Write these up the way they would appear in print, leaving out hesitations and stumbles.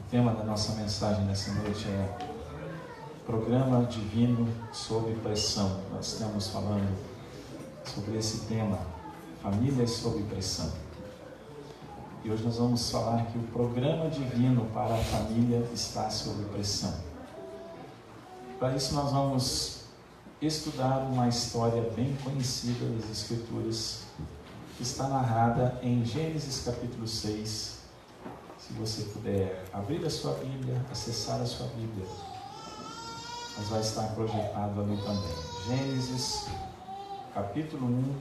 O tema da nossa mensagem nessa noite é Programa Divino sob Pressão. Nós estamos falando sobre esse tema, famílias sob pressão. E hoje nós vamos falar que o programa divino para a família está sob pressão. Para isso nós vamos estudar uma história bem conhecida das Escrituras, que está narrada em Gênesis capítulo 6. Se você puder abrir a sua Bíblia, acessar a sua Bíblia, mas vai estar projetado ali também. Gênesis capítulo 1,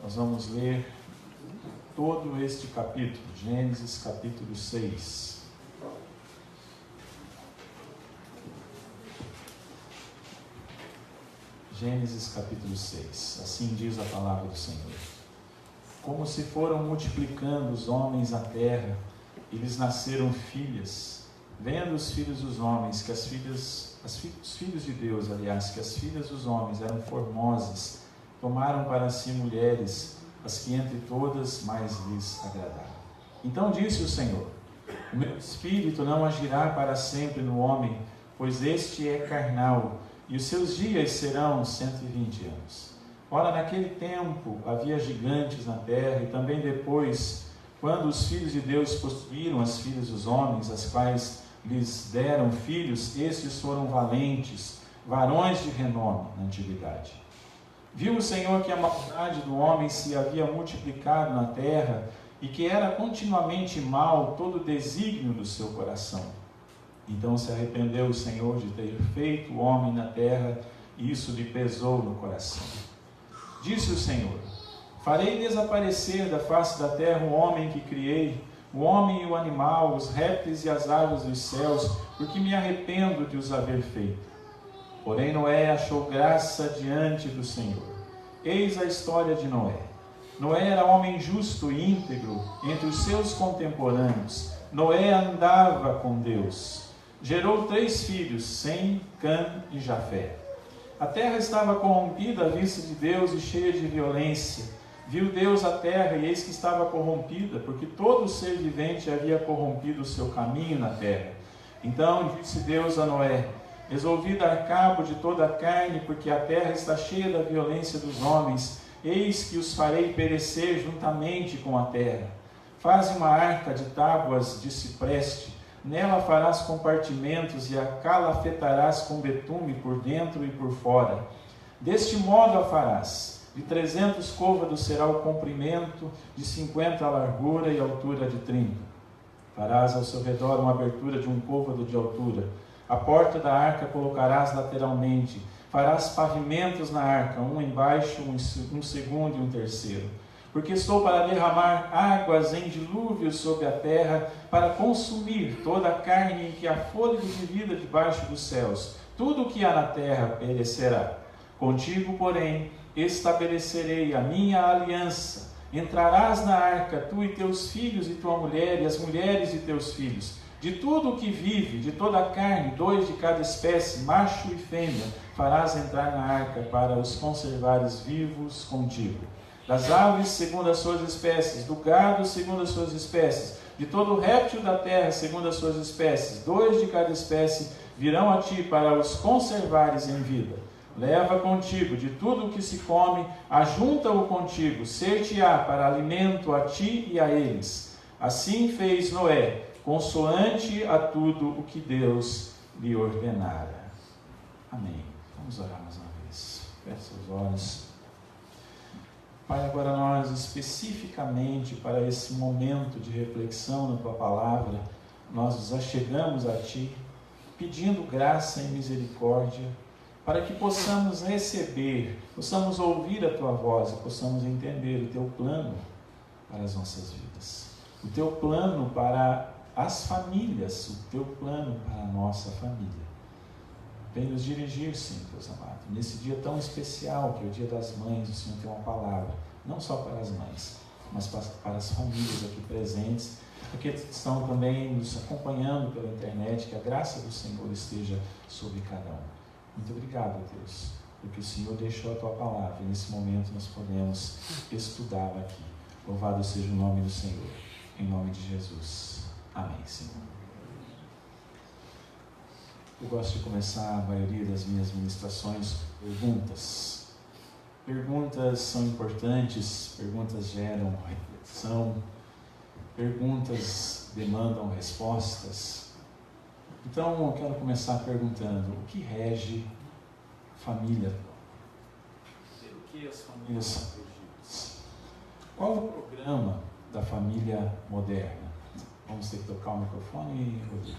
nós vamos ler todo este capítulo, Gênesis capítulo 6. Gênesis capítulo 6, assim diz a palavra do Senhor. Como se foram multiplicando os homens na terra, e lhes nasceram filhas, vendo os filhos dos homens, que os filhos de Deus, aliás, que as filhas dos homens eram formosas, tomaram para si mulheres, as que entre todas mais lhes agradaram. Então disse o Senhor: o meu espírito não agirá para sempre no homem, pois este é carnal, e os seus dias serão 120 anos. Ora, naquele tempo havia gigantes na terra, e também depois, quando os filhos de Deus possuíram as filhas dos homens, as quais lhes deram filhos, estes foram valentes, varões de renome na antiguidade. Viu o Senhor que a maldade do homem se havia multiplicado na terra, e que era continuamente mal todo o desígnio do seu coração. Então se arrependeu o Senhor de ter feito o homem na terra, e isso lhe pesou no coração. Disse o Senhor: farei desaparecer da face da terra o homem que criei, o homem e o animal, os répteis e as aves dos céus, porque me arrependo de os haver feito. Porém Noé achou graça diante do Senhor. Eis a história de Noé. Noé era homem justo e íntegro entre os seus contemporâneos. Noé andava com Deus. Gerou 3 filhos, Sem, Cã e Jafé. A terra estava corrompida à vista de Deus e cheia de violência. Viu Deus a terra, e eis que estava corrompida, porque todo ser vivente havia corrompido o seu caminho na terra. Então disse Deus a Noé: resolvi dar cabo de toda a carne, porque a terra está cheia da violência dos homens. Eis que os farei perecer juntamente com a terra. Faze uma arca de tábuas de cipreste. Nela farás compartimentos e a calafetarás com betume por dentro e por fora. Deste modo a farás. De 300 côvados será o comprimento, de 50 a largura e altura de 30. Farás ao seu redor uma abertura de 1 côvado de altura. A porta da arca colocarás lateralmente. Farás pavimentos na arca, um embaixo, um segundo e um terceiro. Porque estou para derramar águas em dilúvio sobre a terra, para consumir toda a carne em que há fôlego de vida debaixo dos céus. Tudo o que há na terra perecerá. Contigo, porém, estabelecerei a minha aliança. Entrarás na arca, tu e teus filhos e tua mulher, e as mulheres de teus filhos. De tudo o que vive, de toda a carne, 2 de cada espécie, macho e fêmea, farás entrar na arca para os conservares vivos contigo. Das aves segundo as suas espécies, do gado segundo as suas espécies, de todo o réptil da terra segundo as suas espécies, 2 de cada espécie virão a ti para os conservares em vida. Leva contigo de tudo o que se come, ajunta-o contigo, ser-te-á para alimento a ti e a eles. Assim fez Noé, consoante a tudo o que Deus lhe ordenara. Amém. Vamos orar mais uma vez. Feche seus olhos. Pai, agora nós especificamente para esse momento de reflexão na Tua Palavra, nós nos achegamos a Ti, pedindo graça e misericórdia, para que possamos receber, possamos ouvir a Tua voz e possamos entender o Teu plano para as nossas vidas. O Teu plano para as famílias, o Teu plano para a nossa família. Vem nos dirigir, sim, Deus amado, nesse dia tão especial que é o Dia das Mães. O Senhor tem uma palavra, não só para as mães, mas para as famílias aqui presentes, aqueles que estão também nos acompanhando pela internet. Que a graça do Senhor esteja sobre cada um. Muito obrigado, Deus, porque o Senhor deixou a Tua palavra e nesse momento nós podemos estudá-la aqui. Louvado seja o nome do Senhor, em nome de Jesus. Amém, Senhor. Eu gosto de começar a maioria das minhas ministrações com perguntas. Perguntas são importantes, perguntas geram reflexão, perguntas demandam respostas. Então eu quero começar perguntando: o que rege a família? O que as famílias são regidas? Qual o programa da família moderna? Vamos ter que tocar o microfone, Rodrigo.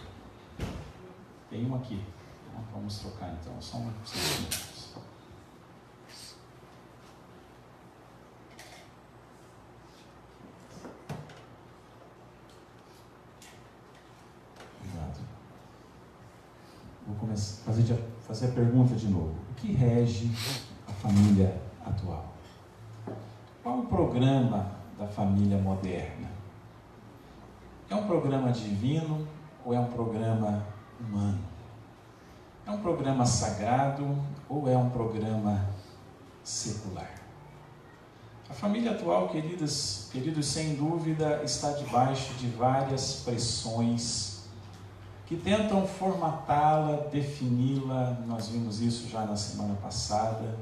Tem um aqui. Vamos trocar então, só um minutos. Obrigado. Vou começar a fazer a pergunta de novo. O que rege a família atual? Qual o programa da família moderna? É um programa divino ou é um programa humano? É um programa sagrado ou é um programa secular? A família atual, queridos, sem dúvida, está debaixo de várias pressões que tentam formatá-la, defini-la. Nós vimos isso já na semana passada,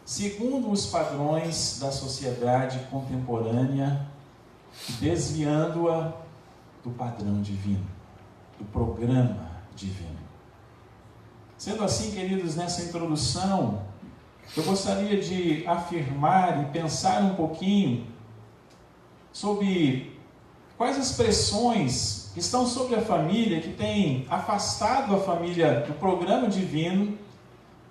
segundo os padrões da sociedade contemporânea, desviando-a do padrão divino, do programa divino. Sendo assim, queridos, nessa introdução, eu gostaria de afirmar e pensar um pouquinho sobre quais as pressões que estão sobre a família, que têm afastado a família do programa divino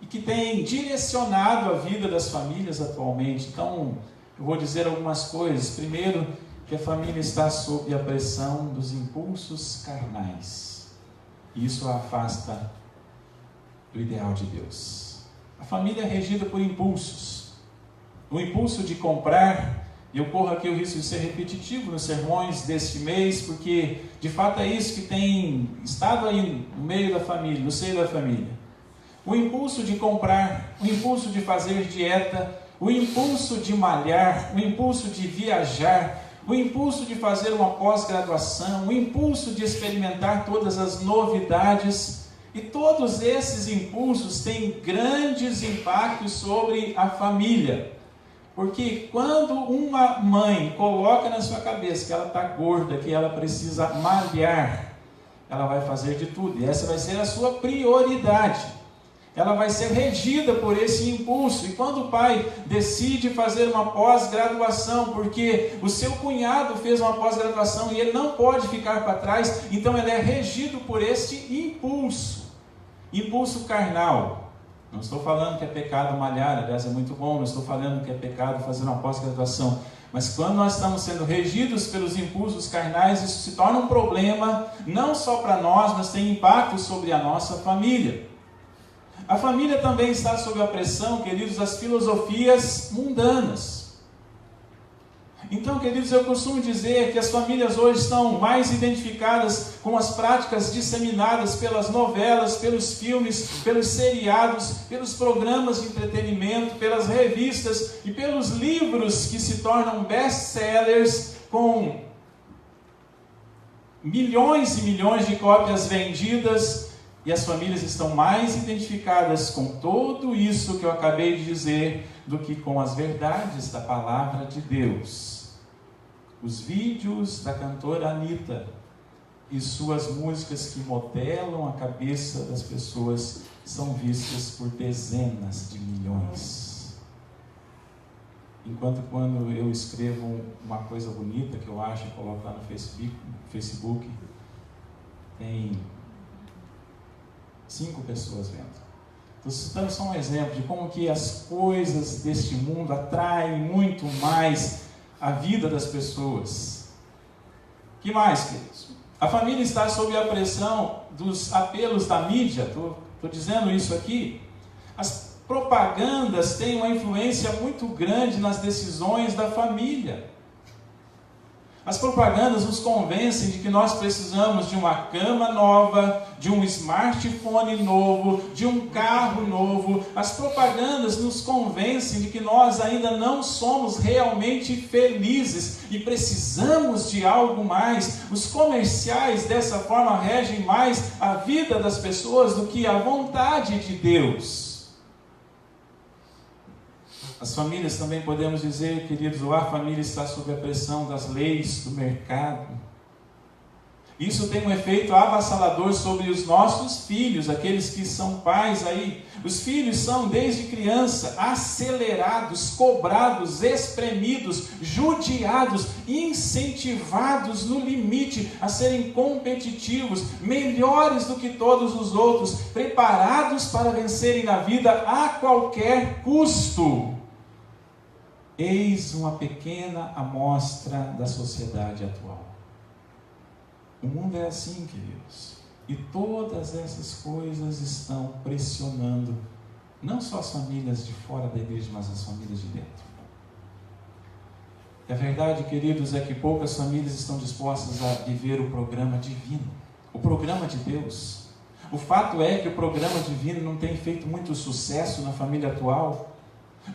e que têm direcionado a vida das famílias atualmente. Então, eu vou dizer algumas coisas. Primeiro, que a família está sob a pressão dos impulsos carnais. E isso a afasta do ideal de Deus. A família é regida por impulsos. O impulso de comprar, e eu corro aqui o risco de ser repetitivo nos sermões deste mês, porque de fato é isso que tem estado aí no meio da família, no seio da família. O impulso de comprar, o impulso de fazer dieta, o impulso de malhar, o impulso de viajar, o impulso de fazer uma pós-graduação, o impulso de experimentar todas as novidades, e todos esses impulsos têm grandes impactos sobre a família, porque quando uma mãe coloca na sua cabeça que ela está gorda, que ela precisa malhar, ela vai fazer de tudo, e essa vai ser a sua prioridade. Ela vai ser regida por esse impulso. E quando o pai decide fazer uma pós-graduação, porque o seu cunhado fez uma pós-graduação e ele não pode ficar para trás, então ele é regido por este impulso. Impulso carnal. Não estou falando que é pecado malhar, aliás é muito bom, não estou falando que é pecado fazer uma pós-graduação. Mas quando nós estamos sendo regidos pelos impulsos carnais, isso se torna um problema, não só para nós, mas tem impacto sobre a nossa família. A família também está sob a pressão, queridos, das filosofias mundanas. Então, queridos, eu costumo dizer que as famílias hoje estão mais identificadas com as práticas disseminadas pelas novelas, pelos filmes, pelos seriados, pelos programas de entretenimento, pelas revistas e pelos livros que se tornam best-sellers com milhões e milhões de cópias vendidas. E as famílias estão mais identificadas com tudo isso que eu acabei de dizer do que com as verdades da palavra de Deus. Os vídeos da cantora Anitta e suas músicas que modelam a cabeça das pessoas são vistas por dezenas de milhões. Enquanto quando eu escrevo uma coisa bonita que eu acho e coloco lá no Facebook, tem 5 pessoas vendo. Estou citando só um exemplo de como que as coisas deste mundo atraem muito mais a vida das pessoas. Que mais, queridos? A família está sob a pressão dos apelos da mídia. Estou dizendo isso aqui. As propagandas têm uma influência muito grande nas decisões da família. As propagandas nos convencem de que nós precisamos de uma cama nova, de um smartphone novo, de um carro novo. As propagandas nos convencem de que nós ainda não somos realmente felizes e precisamos de algo mais. Os comerciais dessa forma regem mais a vida das pessoas do que a vontade de Deus. As famílias também podemos dizer, queridos, ou a família está sob a pressão das leis do mercado. Isso tem um efeito avassalador sobre os nossos filhos, aqueles que são pais aí. Os filhos são, desde criança, acelerados, cobrados, espremidos, judiados, incentivados no limite a serem competitivos, melhores do que todos os outros, preparados para vencerem na vida a qualquer custo. Eis uma pequena amostra da sociedade atual. O mundo é assim, queridos. E todas essas coisas estão pressionando, não só as famílias de fora da igreja, mas as famílias de dentro. E a verdade, queridos, é que poucas famílias estão dispostas a viver o programa divino, o programa de Deus. O fato é que o programa divino não tem feito muito sucesso na família atual.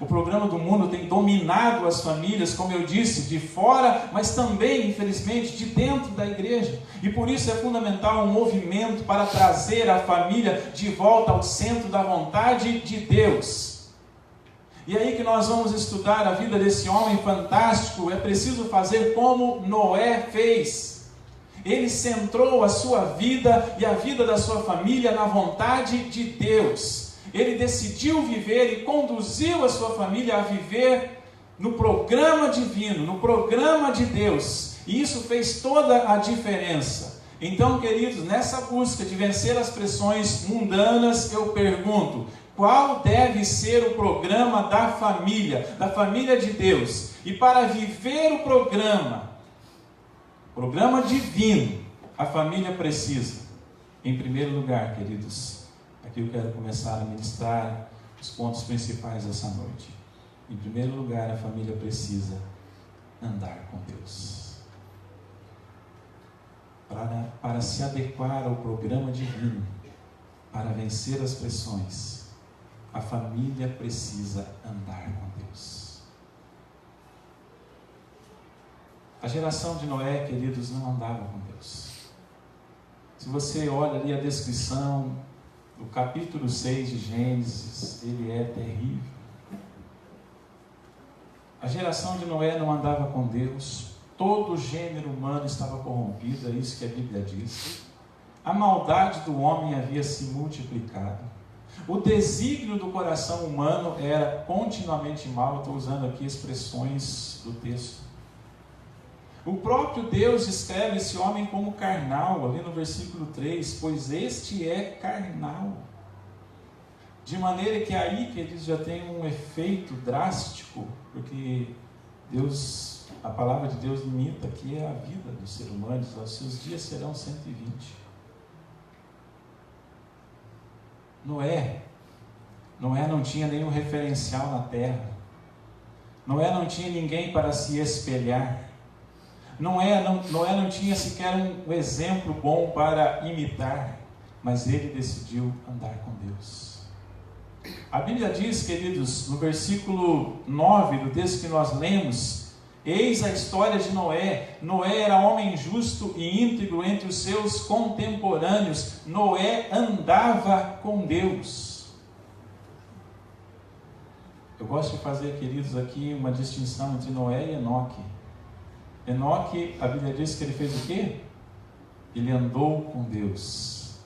O programa do mundo tem dominado as famílias, como eu disse, de fora, mas também, infelizmente, de dentro da igreja. E por isso é fundamental um movimento para trazer a família de volta ao centro da vontade de Deus. E aí que nós vamos estudar a vida desse homem fantástico. É preciso fazer como Noé fez. Ele centrou a sua vida e a vida da sua família na vontade de Deus. Ele decidiu viver e conduziu a sua família a viver no programa divino, no programa de Deus. E isso fez toda a diferença. Então, queridos, nessa busca de vencer as pressões mundanas, eu pergunto: qual deve ser o programa da família de Deus? E para viver o programa divino, a família precisa, em primeiro lugar, queridos, aqui eu quero começar a ministrar os pontos principais dessa noite. Em primeiro lugar, a família precisa andar com Deus. Para se adequar ao programa divino, para vencer as pressões, a família precisa andar com Deus. A geração de Noé, queridos, não andava com Deus. Se você olha ali a descrição do capítulo 6 de Gênesis, ele é terrível. A geração de Noé não andava com Deus, todo o gênero humano estava corrompido, é isso que a Bíblia diz. A maldade do homem havia se multiplicado. O desígnio do coração humano era continuamente mau. Eu estou usando aqui expressões do texto. O próprio Deus escreve esse homem como carnal, ali no versículo 3, pois este é carnal. De maneira que aí que eles já têm um efeito drástico, porque Deus, a palavra de Deus limita aqui a vida do ser humano, os seus dias serão 120. Noé não tinha nenhum referencial na terra. Noé não tinha ninguém para se espelhar. Noé não tinha sequer um exemplo bom para imitar, mas ele decidiu andar com Deus. A Bíblia diz, queridos, no versículo 9 do texto que nós lemos, eis a história de Noé. Noé era homem justo e íntegro entre os seus contemporâneos. Noé andava com Deus. Eu gosto de fazer, queridos, aqui uma distinção entre Noé e Enoque. Enoque, a Bíblia diz que ele fez o quê? Ele andou com Deus.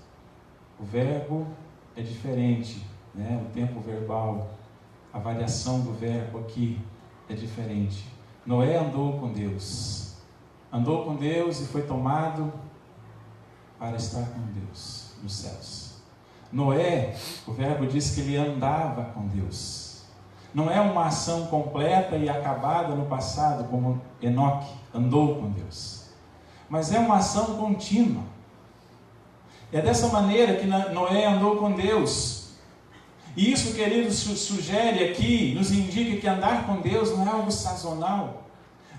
O verbo é diferente, né? O tempo verbal, a variação do verbo aqui é diferente. Noé andou com Deus. Andou com Deus e foi tomado para estar com Deus nos céus. Noé, o verbo diz que ele andava com Deus. Não é uma ação completa e acabada no passado, como Enoque andou com Deus, mas é uma ação contínua. É dessa maneira que Noé andou com Deus. E isso, queridos, sugere aqui, nos indica que andar com Deus não é algo sazonal,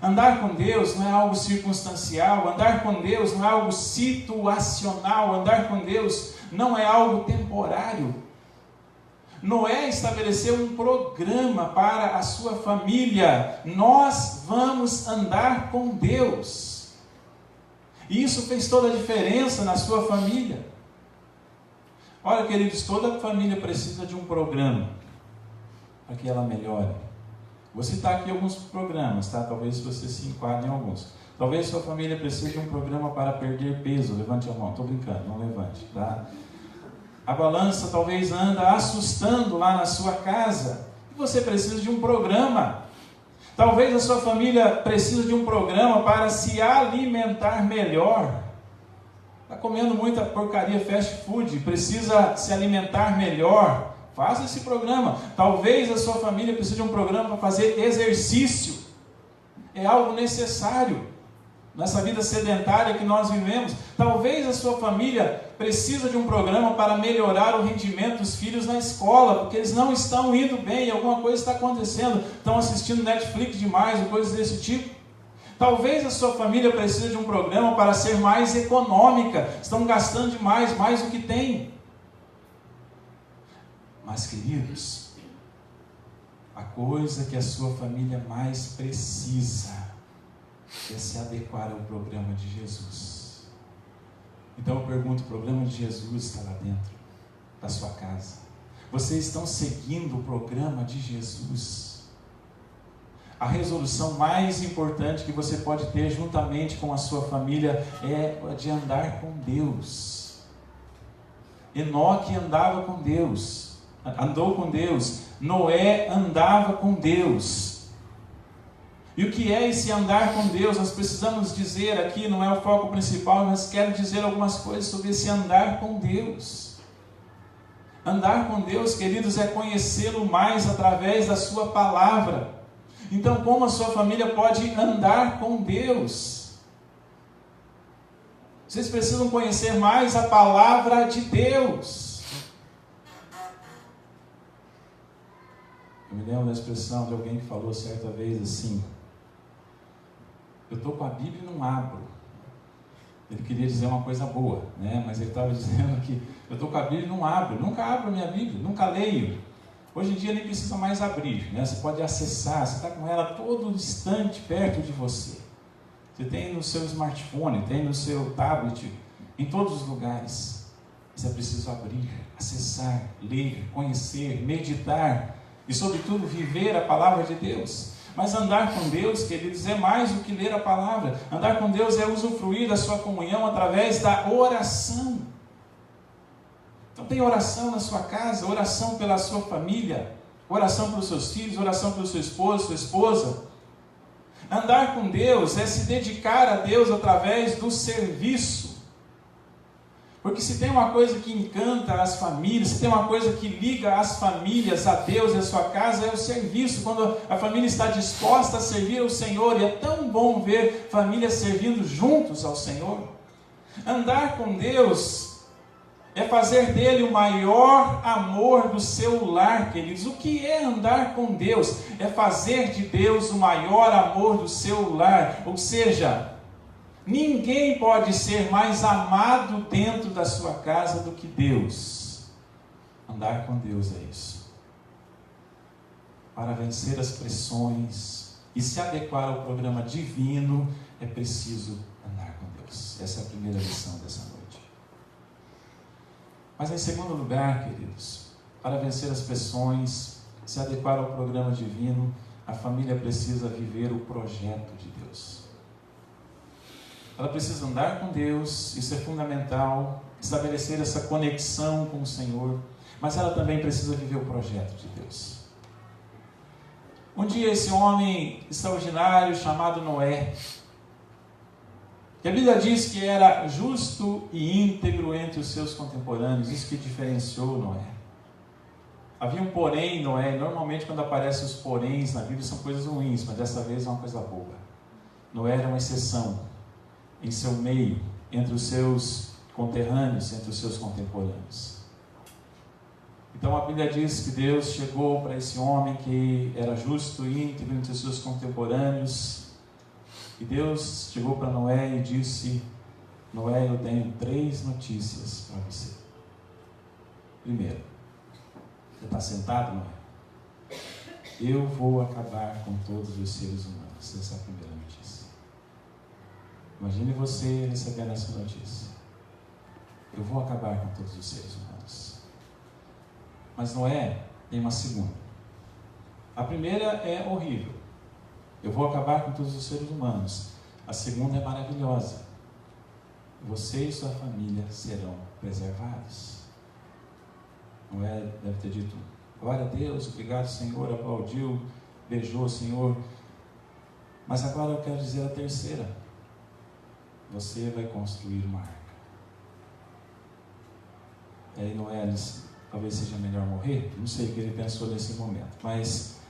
Andar com Deus não é algo circunstancial, andar com Deus não é algo situacional, andar com Deus não é algo temporário. Noé estabeleceu um programa para a sua família. Nós vamos andar com Deus. E isso fez toda a diferença na sua família. Olha, queridos, toda família precisa de um programa para que ela melhore. Vou citar aqui alguns programas, tá? Talvez você se enquadre em alguns. Talvez sua família precise de um programa para perder peso. Levante a mão. Estou brincando, não levante, tá? A balança talvez anda assustando lá na sua casa. E você precisa de um programa. Talvez a sua família precise de um programa para se alimentar melhor. Está comendo muita porcaria fast food, precisa se alimentar melhor. Faça esse programa. Talvez a sua família precise de um programa para fazer exercício. É algo necessário nessa vida sedentária que nós vivemos. Talvez a sua família precisa de um programa para melhorar o rendimento dos filhos na escola, porque eles não estão indo bem, alguma coisa está acontecendo, estão assistindo Netflix demais, ou coisas desse tipo. Talvez a sua família precise de um programa para ser mais econômica, estão gastando demais, mais do que tem. Mas, queridos, a coisa que a sua família mais precisa é se adequar ao programa de Jesus. Então eu pergunto, o programa de Jesus está lá dentro da sua casa? Vocês estão seguindo o programa de Jesus? A resolução mais importante que você pode ter juntamente com a sua família é a de andar com Deus. Enoque andava com Deus, andou com Deus. Noé andava com Deus. E o que é esse andar com Deus? Nós precisamos dizer aqui, não é o foco principal, mas quero dizer algumas coisas sobre esse andar com Deus. Andar com Deus, queridos, é conhecê-lo mais através da sua palavra. Então, como a sua família pode andar com Deus? Vocês precisam conhecer mais a palavra de Deus. Eu me lembro da expressão de alguém que falou certa vez assim: eu estou com a Bíblia e não abro. Ele queria dizer uma coisa boa, né? Mas ele estava dizendo que eu estou com a Bíblia e não abro. Nunca abro a minha Bíblia, nunca leio. Hoje em dia nem precisa mais abrir, né? Você pode acessar, você está com ela todo instante perto de você. Você tem no seu smartphone, tem no seu tablet, em todos os lugares. Você precisa abrir, acessar, ler, conhecer, meditar e, sobretudo, viver a palavra de Deus. Mas andar com Deus, queridos, é mais do que ler a palavra. Andar com Deus é usufruir da sua comunhão através da oração. Então tem oração na sua casa, oração pela sua família, oração pelos seus filhos, oração pelo seu esposo, sua esposa. Andar com Deus é se dedicar a Deus através do serviço. Porque se tem uma coisa que encanta as famílias, se tem uma coisa que liga as famílias a Deus e a sua casa, é o serviço. Quando a família está disposta a servir ao Senhor, e é tão bom ver famílias servindo juntos ao Senhor. Andar com Deus é fazer dele o maior amor do seu lar, queridos. O que é andar com Deus? É fazer de Deus o maior amor do seu lar. Ou seja, ninguém pode ser mais amado dentro da sua casa do que Deus. Andar com Deus é isso. Para vencer as pressões e se adequar ao programa divino, é preciso andar com Deus. Essa é a primeira lição dessa noite. Mas em segundo lugar, queridos, para vencer as pressões, se adequar ao programa divino, a família precisa viver o projeto de Deus. Ela precisa andar com Deus, isso é fundamental, estabelecer essa conexão com o Senhor, mas ela também precisa viver o projeto de Deus. Um dia esse homem extraordinário chamado Noé, que a Bíblia diz que era justo e íntegro entre os seus contemporâneos, isso que diferenciou Noé. Havia um porém em Noé, normalmente quando aparecem os poréns na Bíblia são coisas ruins, mas dessa vez é uma coisa boa. Noé era uma exceção em seu meio, entre os seus conterrâneos, entre os seus contemporâneos. Então a Bíblia diz que Deus chegou para esse homem que era justo e íntegro entre os seus contemporâneos E Deus chegou para Noé e disse: Noé, eu tenho 3 notícias para você. Primeiro, você está sentado, Noé? Eu vou acabar com todos os seres humanos. Essa é a primeira notícia. Imagine você recebendo essa notícia. Eu vou acabar com todos os seres humanos. Mas Noé tem uma segunda. A primeira é horrível. Eu vou acabar com todos os seres humanos. A segunda é maravilhosa. Você e sua família serão preservados. Noé deve ter dito: glória a Deus, obrigado, Senhor, aplaudiu, beijou o Senhor. Mas agora eu quero dizer a terceira: você vai construir uma arca. E aí Noé disse: talvez seja melhor morrer. Não sei o que ele pensou nesse momento, mas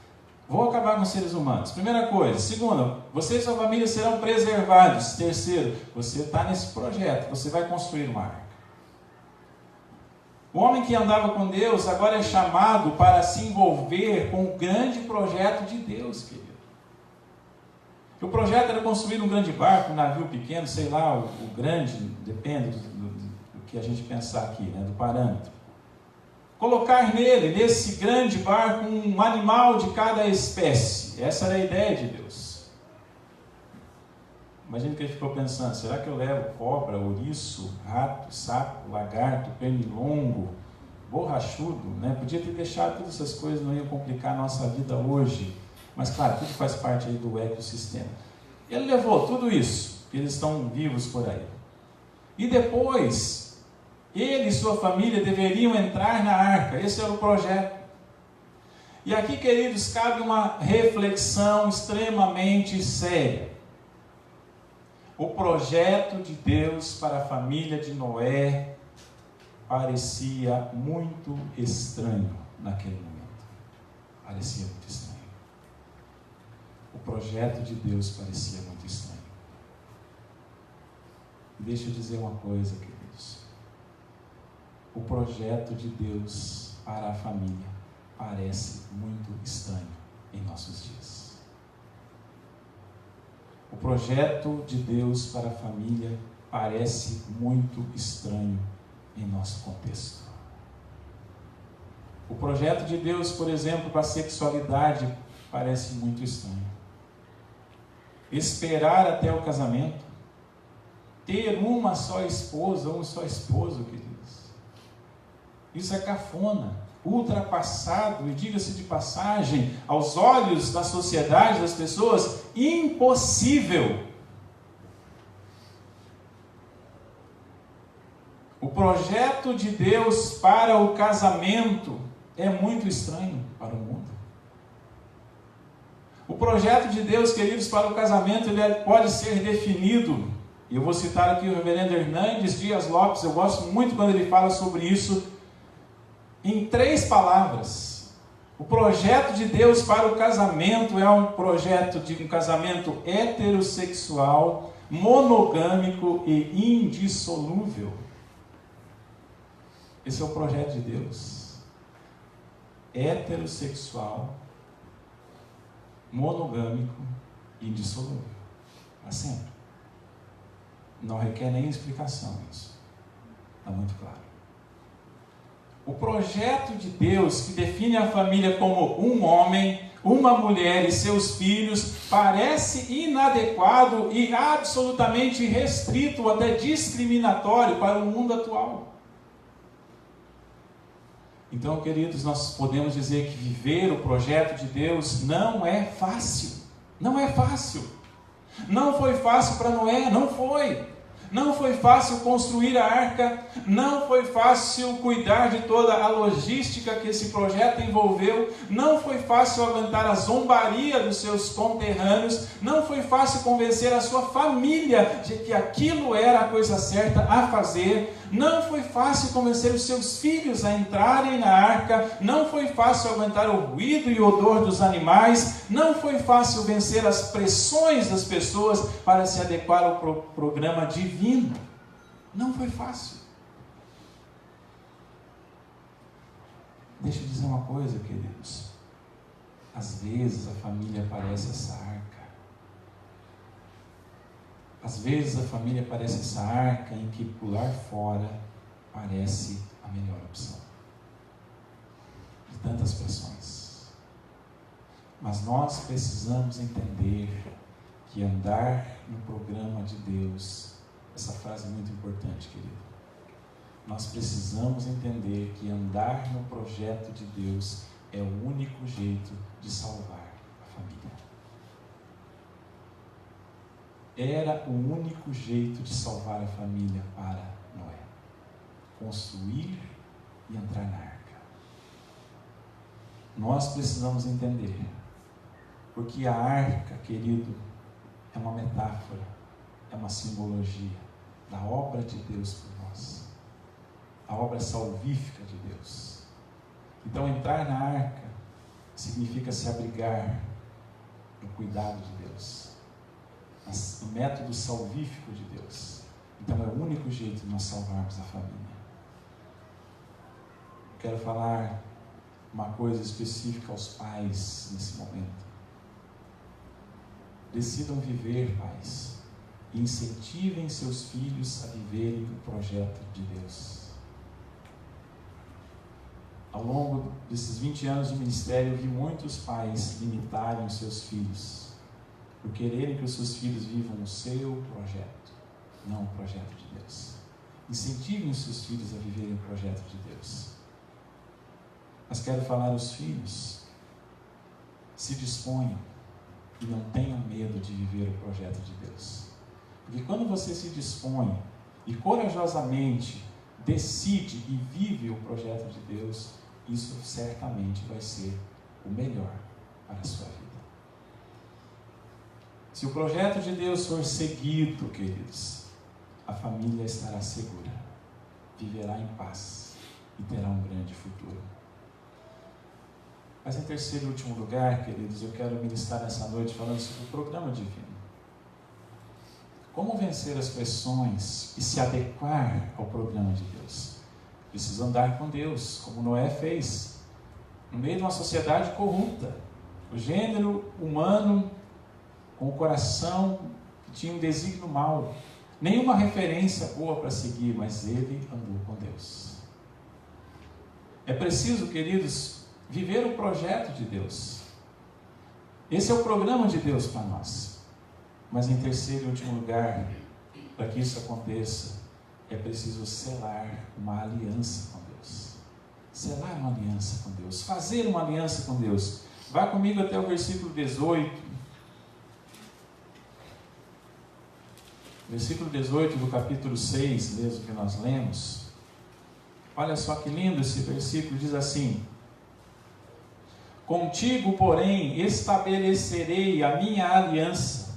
vou acabar com os seres humanos. Primeira coisa. Segunda, você e sua família serão preservados. Terceiro, você está nesse projeto, você vai construir uma arca. O homem que andava com Deus agora é chamado para se envolver com o grande projeto de Deus, querido. O projeto era construir um grande barco, um navio pequeno, sei lá, o grande, depende do que a gente pensar aqui, né, do parâmetro. Colocar nele, nesse grande barco, um animal de cada espécie. Essa era a ideia de Deus. Imagina que ele ficou pensando: será que eu levo cobra, ouriço, rato, sapo, lagarto, pernilongo, borrachudo, né? Podia ter deixado todas essas coisas, não iam complicar a nossa vida hoje. Mas claro, tudo faz parte aí do ecossistema. Ele levou tudo isso, eles estão vivos por aí. E depois, ele e sua família deveriam entrar na arca. Esse era o projeto. E aqui, queridos, cabe uma reflexão extremamente séria. O projeto de Deus para a família de Noé parecia muito estranho naquele momento. Parecia muito estranho. O projeto de Deus parecia muito estranho. Deixa eu dizer uma coisa, queridos. O projeto de Deus para a família parece muito estranho em nossos dias. O projeto de Deus para a família parece muito estranho em nosso contexto. O projeto de Deus, por exemplo, para a sexualidade parece muito estranho. Esperar até o casamento, ter uma só esposa, um só esposo, queridos. Isso é cafona, ultrapassado, e diga-se de passagem, aos olhos da sociedade, das pessoas, impossível. O projeto de Deus para o casamento é muito estranho para o mundo. O projeto de Deus, queridos, para o casamento, ele pode ser definido, e eu vou citar aqui o reverendo Hernandes Dias Lopes, eu gosto muito quando ele fala sobre isso, em 3 palavras. O projeto de Deus para o casamento é um projeto de um casamento heterossexual, monogâmico e indissolúvel. Esse é o projeto de Deus. Heterossexual, monogâmico e indissolúvel. Para sempre. Não requer nem explicação isso. Está muito claro. O projeto de Deus que define a família como um homem, uma mulher e seus filhos parece inadequado e absolutamente restrito, até discriminatório para o mundo atual. Então, queridos, nós podemos dizer que viver o projeto de Deus não é fácil. Não é fácil. Não foi fácil para Noé, não foi. Não foi fácil construir a arca, não foi fácil cuidar de toda a logística que esse projeto envolveu, não foi fácil aguentar a zombaria dos seus conterrâneos, não foi fácil convencer a sua família de que aquilo era a coisa certa a fazer, não foi fácil convencer os seus filhos a entrarem na arca, não foi fácil aguentar o ruído e o odor dos animais, não foi fácil vencer as pressões das pessoas para se adequar ao programa divino. Não foi fácil. Deixa eu dizer uma coisa, queridos. Às vezes a família parece essa arca. Às vezes a família parece essa arca em que pular fora parece a melhor opção. De tantas pressões. Mas nós precisamos entender que andar no programa de Deus, essa frase é muito importante, querido. Nós precisamos entender que andar no projeto de Deus é o único jeito de salvar a família. Era o único jeito de salvar a família para Noé. Construir e entrar na arca. Nós precisamos entender, porque a arca, querido, é uma metáfora, é uma simbologia da obra de Deus por nós, a obra salvífica de Deus. Então, entrar na arca significa se abrigar no cuidado de Deus, no método salvífico de Deus. Então, é o único jeito de nós salvarmos a família. Eu quero falar uma coisa específica aos pais nesse momento. Decidam viver, pais, e incentivem seus filhos a viverem o projeto de Deus. Ao longo desses 20 anos de ministério, eu vi muitos pais limitarem os seus filhos, por quererem que os seus filhos vivam o seu projeto, não o projeto de Deus. Incentivem os seus filhos a viverem o projeto de Deus. Mas quero falar aos filhos, se disponham e não tenham medo de viver o projeto de Deus. Porque quando você se dispõe e corajosamente decide e vive o projeto de Deus, isso certamente vai ser o melhor para a sua vida. Se o projeto de Deus for seguido, queridos, a família estará segura, viverá em paz e terá um grande futuro. Mas em terceiro e último lugar, queridos, eu quero ministrar nessa noite falando sobre o programa divino. Como vencer as pressões e se adequar ao programa de Deus? Precisa andar com Deus, como Noé fez, no meio de uma sociedade corrupta. O gênero humano, com o coração que tinha um desígnio mau, nenhuma referência boa para seguir, mas ele andou com Deus. É preciso, queridos, viver o projeto de Deus. Esse é o programa de Deus para nós. Mas em terceiro e último lugar, para que isso aconteça, é preciso selar uma aliança com Deus. Selar uma aliança com Deus. Fazer uma aliança com Deus. Vá comigo até o versículo 18. Versículo 18 do capítulo 6, mesmo que nós lemos. Olha só que lindo esse versículo, diz assim: Contigo, porém, estabelecerei a minha aliança.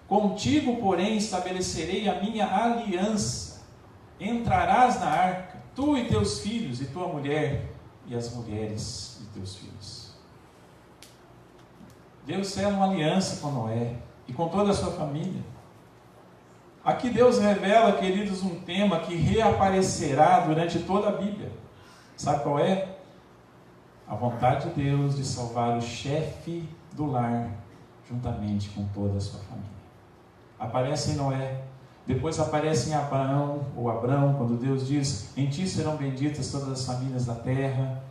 Contigo, porém, estabelecerei a minha aliança. Entrarás na arca, tu e teus filhos, e tua mulher, e as mulheres de teus filhos. Deus sela uma aliança com Noé e com toda a sua família. Aqui Deus revela, queridos, um tema que reaparecerá durante toda a Bíblia. Sabe qual é? A vontade de Deus de salvar o chefe do lar, juntamente com toda a sua família. Aparece em Noé, depois aparece em Abraão, quando Deus diz: em ti serão benditas todas as famílias da terra.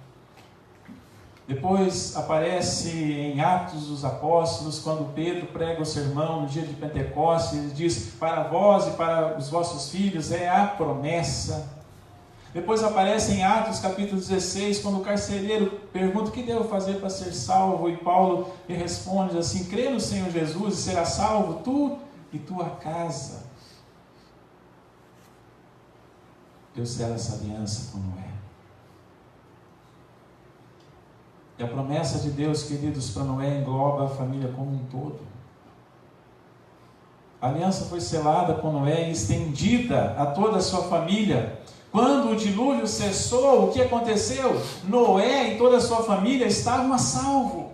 Depois aparece em Atos dos Apóstolos, quando Pedro prega o sermão no dia de Pentecostes, ele diz: para vós e para os vossos filhos é a promessa. Depois aparece em Atos capítulo 16, quando o carcereiro pergunta: o que devo fazer para ser salvo? E Paulo lhe responde assim: crê no Senhor Jesus e será salvo tu e tua casa. Deus sela essa aliança com Noé. E a promessa de Deus, queridos, para Noé engloba a família como um todo. A aliança foi selada com Noé e estendida a toda a sua família. Quando o dilúvio cessou, o que aconteceu? Noé e toda a sua família estavam a salvo.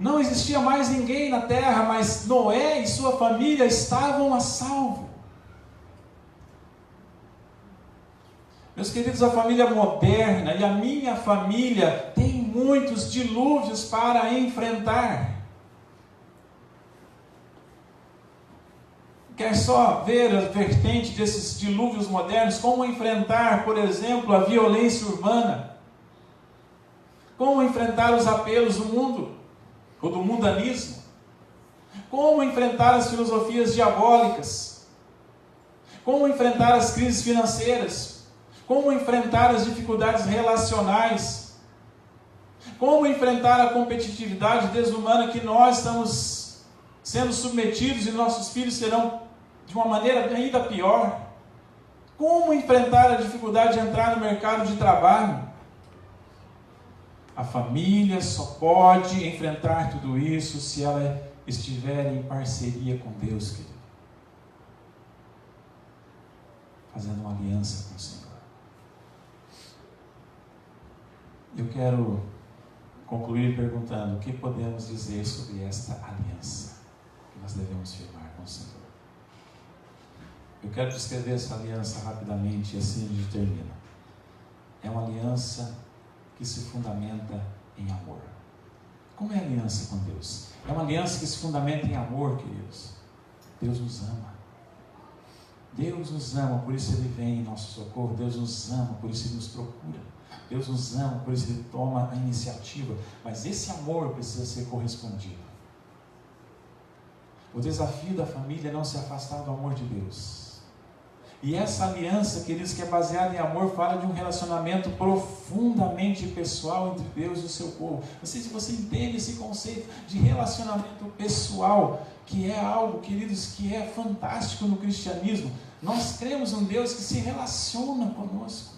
Não existia mais ninguém na terra, mas Noé e sua família estavam a salvo. Meus queridos, a família moderna e a minha família tem muitos dilúvios para enfrentar. quer só ver a vertente desses dilúvios modernos, como enfrentar, por exemplo, a violência urbana, como enfrentar os apelos do mundo, ou do mundanismo, como enfrentar as filosofias diabólicas, como enfrentar as crises financeiras, como enfrentar as dificuldades relacionais, como enfrentar a competitividade desumana que nós estamos sendo submetidos e nossos filhos serão de uma maneira ainda pior. Como enfrentar a dificuldade de entrar no mercado de trabalho? A família só pode enfrentar tudo isso se ela estiver em parceria com Deus, querido. Fazendo uma aliança com o Senhor. Eu quero concluir perguntando: o que podemos dizer sobre esta aliança que nós devemos firmar com o Senhor? Eu quero descrever essa aliança rapidamente e assim a gente termina. É uma aliança que se fundamenta em amor. Como é a aliança com Deus? É uma aliança que se fundamenta em amor, queridos. Deus nos ama. Deus nos ama, por isso Ele vem em nosso socorro. Deus nos ama, por isso Ele nos procura. Deus nos ama, por isso Ele toma a iniciativa. Mas esse amor precisa ser correspondido. O desafio da família é não se afastar do amor de Deus. E essa aliança, queridos, que é baseada em amor, fala de um relacionamento profundamente pessoal entre Deus e o seu povo. Não sei se você entende esse conceito de relacionamento pessoal, que é algo, queridos, que é fantástico no cristianismo. Nós cremos num Deus que se relaciona conosco.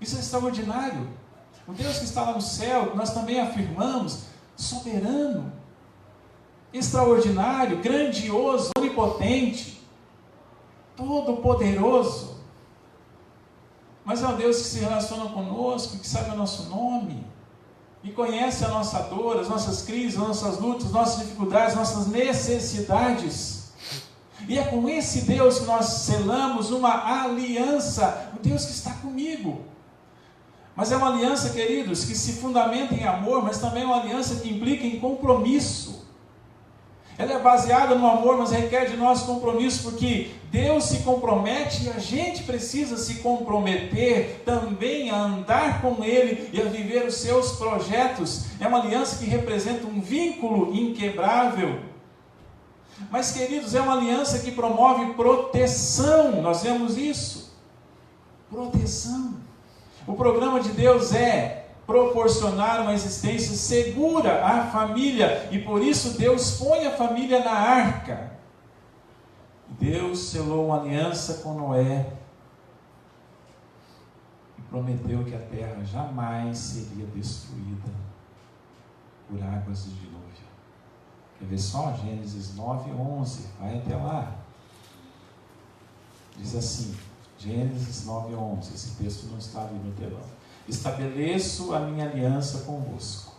Isso é extraordinário. O Deus que está lá no céu, nós também afirmamos, soberano, extraordinário, grandioso, onipotente, todo-poderoso, mas é um Deus que se relaciona conosco, que sabe o nosso nome, e conhece a nossa dor, as nossas crises, as nossas lutas, as nossas dificuldades, nossas necessidades, e é com esse Deus que nós selamos uma aliança, o Deus que está comigo. Mas é uma aliança, queridos, que se fundamenta em amor, mas também é uma aliança que implica em compromisso. Ela é baseada no amor, mas requer de nós compromisso, porque Deus se compromete e a gente precisa se comprometer também a andar com Ele e a viver os seus projetos. É uma aliança que representa um vínculo inquebrável. Mas, queridos, é uma aliança que promove proteção. Nós vemos isso. Proteção. O programa de Deus é proporcionar uma existência segura à família, e por isso Deus põe a família na arca. Deus selou uma aliança com Noé e prometeu que a terra jamais seria destruída por águas de dilúvio. Quer ver só? Gênesis 9:11, vai até lá. Diz assim, Gênesis 9:11, esse texto não está ali no telão. Estabeleço a minha aliança convosco.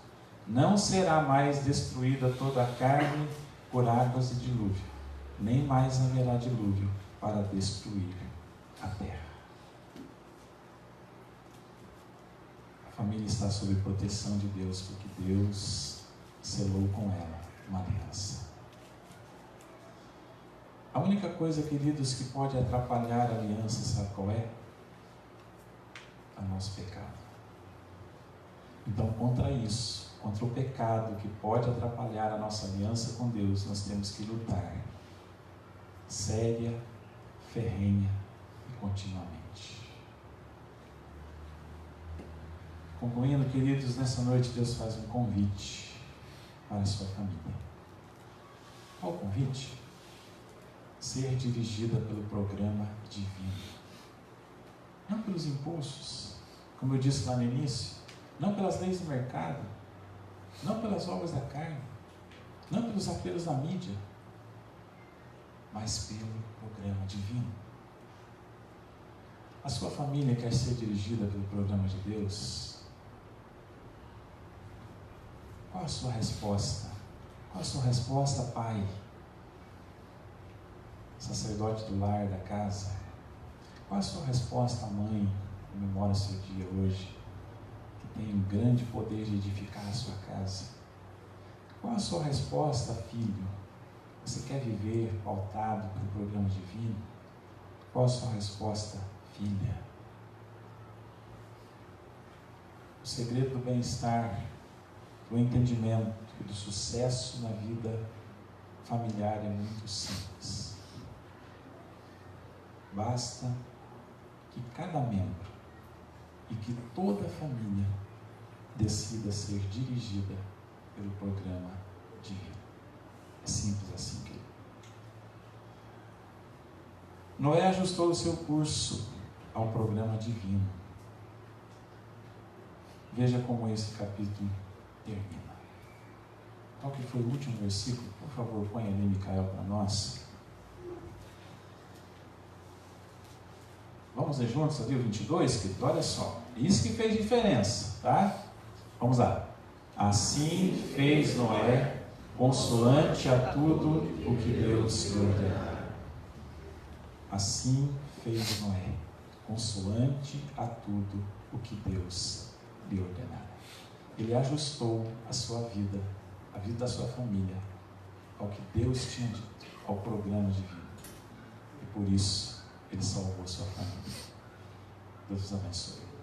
Não será mais destruída toda a carne por águas de dilúvio, nem mais haverá dilúvio para destruir a terra. A família está sob proteção de Deus, porque Deus selou com ela uma aliança. A única coisa, queridos, que pode atrapalhar a aliança, sabe qual é? O nosso pecado. Então, contra isso, contra o pecado que pode atrapalhar a nossa aliança com Deus, nós temos que lutar séria, ferrenha e continuamente. Concluindo, queridos, nessa noite Deus faz um convite para a sua família. Qual o convite? Ser dirigida pelo programa divino. Não pelos impulsos, como eu disse lá no início, não pelas leis do mercado, não pelas obras da carne, não pelos apelos da mídia, mas pelo programa divino. A sua família quer ser dirigida pelo programa de Deus? Qual a sua resposta? Qual a sua resposta, pai? Sacerdote do lar, da casa? Qual a sua resposta, mãe, que comemora o seu dia hoje, que tem um grande poder de edificar a sua casa? Qual a sua resposta, filho, Você quer viver pautado pelo programa divino? Qual a sua resposta? Filha. O segredo do bem-estar, do entendimento e do sucesso na vida familiar é muito simples. Basta que cada membro e que toda a família decida ser dirigida pelo programa divino. É simples assim, querido. Noé ajustou o seu curso ao programa divino. Veja como esse capítulo termina. Qual que foi o último versículo? Por favor, põe ali, Micael, para nós. Vamos ler juntos ali o 22, querido? Olha só. Isso que fez diferença, tá? Vamos lá. Assim fez Noé, consoante a tudo o que Deus lhe ordenara. Assim fez Noé, consoante a tudo o que Deus lhe ordenara. Ele ajustou a sua vida, a vida da sua família, ao que Deus tinha dito, ao programa divino. E por isso, ele salvou a sua família. Deus os abençoe.